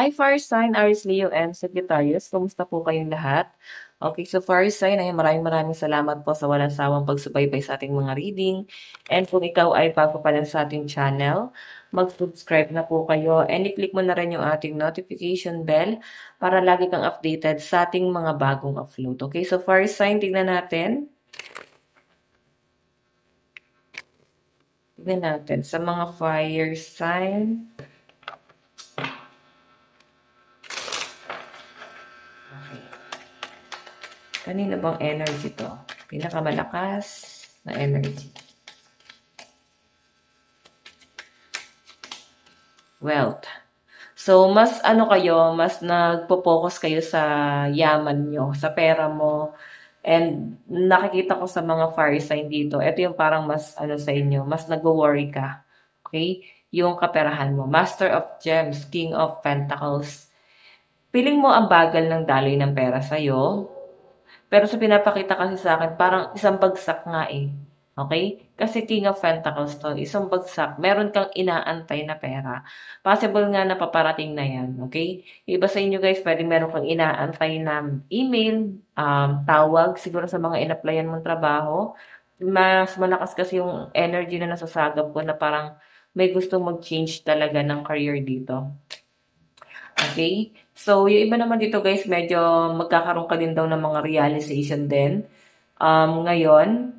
Hi, Fire Sign, Aries, Leo, and Sagittarius. Kumusta po kayong lahat? Okay, so Fire Sign, ay maraming salamat po sa walang sawang pagsubaybay sa ating mga reading. And kung ikaw ay bago pa lang sa ating channel, mag-subscribe na po kayo and i-click mo na rin yung ating notification bell para lagi kang updated sa ating mga bagong upload. Okay, so Fire Sign, tignan natin. Tignan natin sa mga Fire Sign. Kanina bang energy to? Pinakamalakas na energy. Wealth. So, mas mas nagpo-focus kayo sa yaman nyo, sa pera mo. And nakikita ko sa mga fire sign dito, ito yung parang mas sa inyo, mas nag-worry ka. Okay? Yung kaperahan mo. Master of Gems, King of Pentacles. Feeling mo ang bagal ng daloy ng pera sa'yo. Pero sa pinapakita kasi sa akin, parang isang bagsak nga eh. Okay? Kasi King of Pentacles to, isang bagsak, meron kang inaantay na pera. Possible nga na paparating na yan. Okay? Iba sa inyo guys, pwedeng meron kang inaantay na email, tawag, siguro sa mga in-applyan mong trabaho. Mas malakas kasi yung energy na nasasagap ko na parang may gustong mag-change talaga ng career dito. Okay? So, yung iba naman dito guys, medyo magkakaroon ka din daw ng mga realization din. Ngayon,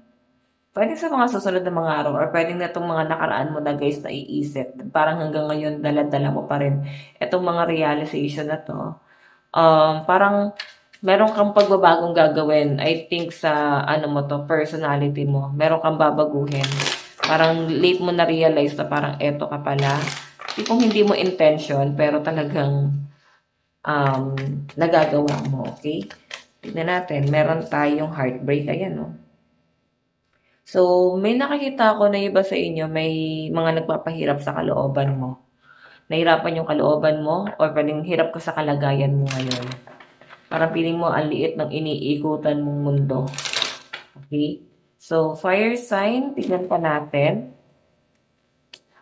pwede sa mga susunod na mga araw or pwede na itong mga nakaraan mo na guys na iisip. Parang hanggang ngayon, dala-dala mo pa rin itong mga realization na to. Parang meron kang pagbabagong gagawin. I think sa personality mo. Meron kang babaguhin. Parang late mo na-realize na parang eto ka pala. Tipong hindi mo intention, pero talagang nagagawa mo, okay? Tignan natin, meron tayong heartbreak, ayan, no? So, may nakikita ako na iba sa inyo, may mga nagpapahirap sa kalooban mo. Nahirapan yung kalooban mo, or pwedeng hirap ka sa kalagayan mo ngayon. Parang piling mo ang liit ng iniikutan mong mundo. Okay? So, fire sign, tignan pa natin.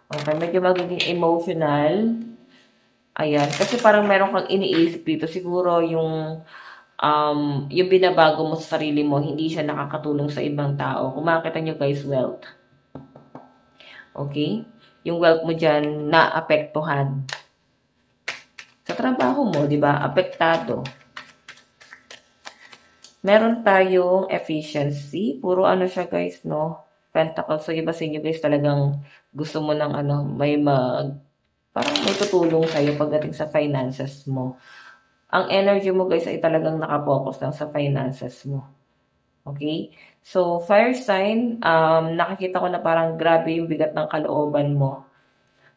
Okay, medyo magiging emotional. Ayan, kasi parang meron kang iniisip dito. Siguro yung binabago mo sa sarili mo, hindi siya nakakatulong sa ibang tao. Kung makikita nyo guys, wealth. Okay? Yung wealth mo dyan, naapektuhan. Sa trabaho mo, di ba? Apektado. Meron tayong efficiency. Puro siya guys, no? Pentacles. So, iba sa inyo guys, talagang gusto mo ng parang may tutulong sa'yo pagdating sa finances mo. Ang energy mo guys ay talagang nakapokus lang sa finances mo. Okay? So, fire sign, nakikita ko na parang grabe yung bigat ng kalooban mo.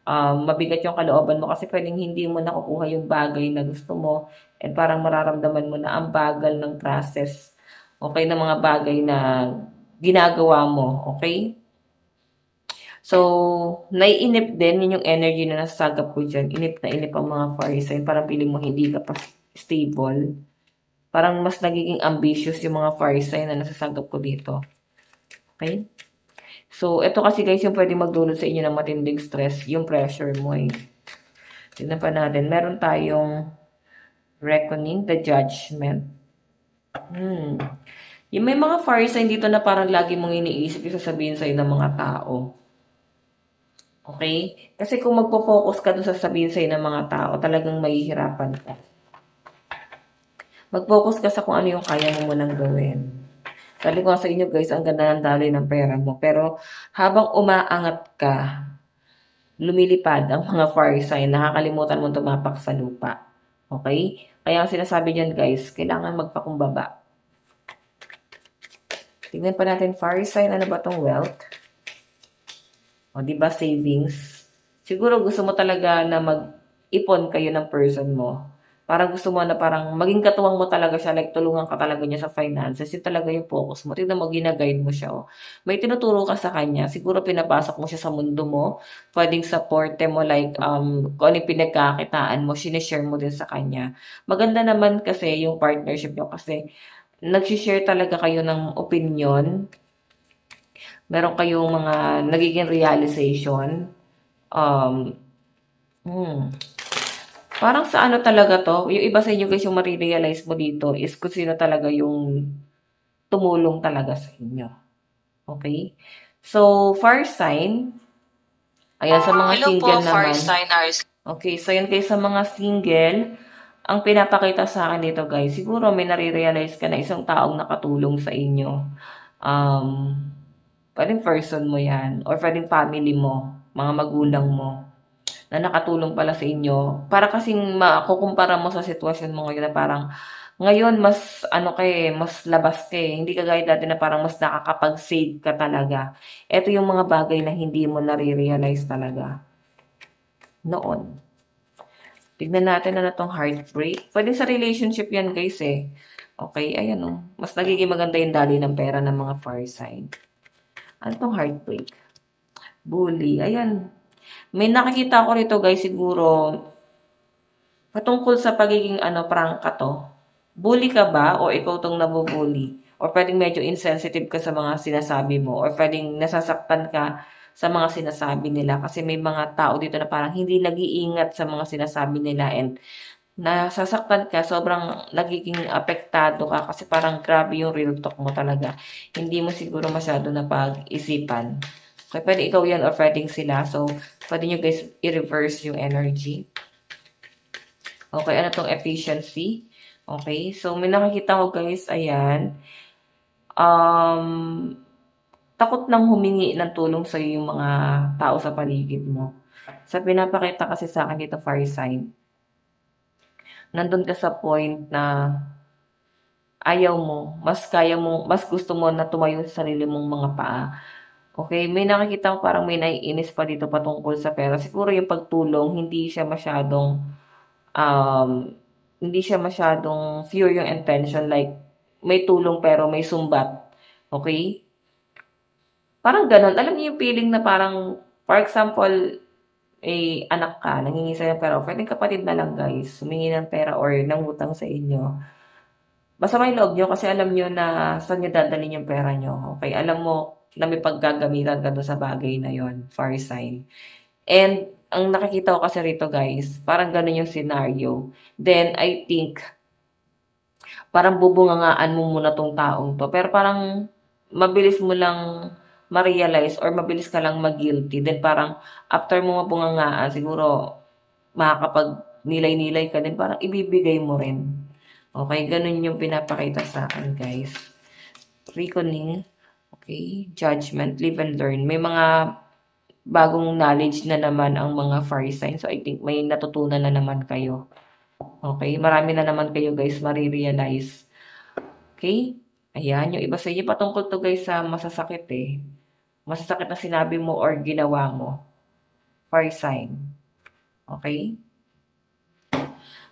Mabigat yung kalooban mo kasi pwedeng hindi mo nakukuha yung bagay na gusto mo and parang mararamdaman mo na ang bagal ng process. Okay, ng mga bagay na ginagawa mo. Okay? So, naiinip din yun yung energy na nasasagap ko dyan. Inip na inip ang mga fire sign. Parang piling mo hindi ka pa stable. Parang mas nagiging ambitious yung mga fire sign na nasasagap ko dito. Okay? So, ito kasi guys yung pwede magdulot sa inyo ng matinding stress. Yung pressure mo eh. Tignan pa natin. Meron tayong reckoning, the judgment. Yung may mga fire sign dito na parang lagi mong iniisip yung sasabihin sa'yo ng mga tao. Okay? Kasi kung magpo-focus ka doon sa sabihin sa'yo ng mga tao, talagang mahihirapan ka. Mag-focus ka sa kung ano yung kaya mo munang gawin. Sabi ko sa inyo guys, ang ganda ng daloy ng pera mo. Pero habang umaangat ka, lumilipad ang mga fire sign, nakakalimutan mo tumapak sa lupa. Okay? Kaya ang sinasabi dyan guys, kailangan magpakumbaba. Tingnan pa natin fire sign, ano ba tong wealth? O, di ba savings? Siguro gusto mo talaga na mag-ipon kayo ng person mo. Parang gusto mo na parang maging katuwang mo talaga siya, like tulungan ka talaga niya sa finances. Yun talaga yung focus mo. Tignan mo, gina-guide mo siya. Oh. May tinuturo ka sa kanya. Siguro pinapasok mo siya sa mundo mo. Pwedeng supporte mo, like kung ano yung pinagkakitaan mo, sinishare mo din sa kanya. Maganda naman kasi yung partnership nyo kasi nag-share talaga kayo ng opinion. Meron kayong mga nagiging realization. Parang sa ano talaga 'to, yung iba sa inyo guys yung mare-realize mo dito is kung sino talaga yung tumulong talaga sa inyo, okey? So, fire sign, ayan sa mga Hello po, single Far naman, Signers. okey. So, yun guys sa mga single, ang pinapakita sa'kin dito guys, siguro may nare-realize ka na isang taong nakatulong sa inyo. Um, Puwedeng person mo 'yan or puwedeng family mo, mga magulang mo. Na nakatulong pala sa inyo. Para kasing makukumpara mo sa sitwasyon mo ngayon na parang ngayon mas ano ka eh, mas labas ka eh. Hindi kagaya dati na parang mas nakakapag-save ka talaga. Ito yung mga bagay na hindi mo nare-realize talaga noon. Tignan natin na tong heartbreak. Pwede sa relationship yan guys eh. Okay, ayan oh. Mas nagiging maganda yung daloy ng pera ng mga fire sign. Ano tong heartbreak? Bully. Ayan. May nakikita ko rito guys siguro patungkol sa pagiging ano, prangka 'to. Bully ka ba o ikaw 'tong nabubully? Or puwedeng medyo insensitive ka sa mga sinasabi mo or puwedeng nasasaktan ka sa mga sinasabi nila kasi may mga tao dito na parang hindi nag-iingat sa mga sinasabi nila and nasasaktan ka, sobrang nagiging apektado ka kasi parang grabe yung real talk mo talaga. Hindi mo siguro masyado napag-isipan. So, puwede ikaw 'yan or puwedeng sila. So, puwede niyo guys i-reverse yung energy. Okay, ano 'tong efficiency? Okay, so may nakikita ko guys, ayan, um, takot ng humingi ng tulong sa'yo yung mga tao sa paligid mo. Sa pinapakita kasi sa'kin dito fire sign, nandun ka sa point na ayaw mo, mas gusto mo na tumayo sa sarili mong mga paa. Okay, may nakikita ko parang may naiinis pa dito patungkol sa pera. Siguro yung pagtulong um, hindi siya masyadong pure yung intention like may tulong pero may sumbat. Okay? Parang gano'n. Alam niyo yung feeling na parang, for example, eh, anak ka, nanghingi sa'yo ng pera, o puwedeng kapatid na lang guys, humingi ng pera or nangutang sa inyo. Masama yung loob niyo kasi alam niyo na saan niyo dadalhin yung pera niyo. Okay? Alam mo na may paggagamitan ka do'n sa bagay na yon, fire sign. And ang nakikita ko kasi rito guys, parang gano'n yung scenario. Then I think parang bubungangaan mo muna 'tong taong 'to, pero parang mabilis mo lang ma-realize or mabilis ka lang ma-guilty then parang after mo mabungangaan siguro makakapagnilay-nilay ka din parang ibibigay mo rin. Okey, gano'n yung pinapakita sa'kin guys. Reckoning, okey, judgment, live and learn. May mga bagong knowledge na naman ang mga fire signs, so I think may natutunan na naman kayo. Okey, marami na naman kayo guys mare-realize. Okay? Ayan, yung iba sa inyo patungkol 'to guys sa masasakit, eh. Masasakit na sinabi mo or ginawa mo. Fire sign, okay?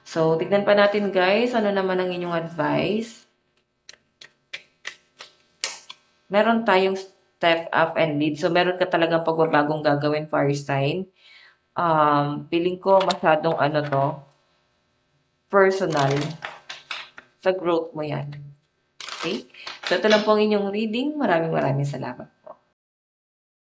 So, tignan pa natin guys, ano naman ang inyong advice. Meron tayong step up and lead. So, meron ka talagang pagbabagong gagawin, fire sign. Feeling ko masyadong ano 'to, personal. Sa growth mo 'yan. Okay? So, ito lang po ang inyong reading. Maraming maraming salamat.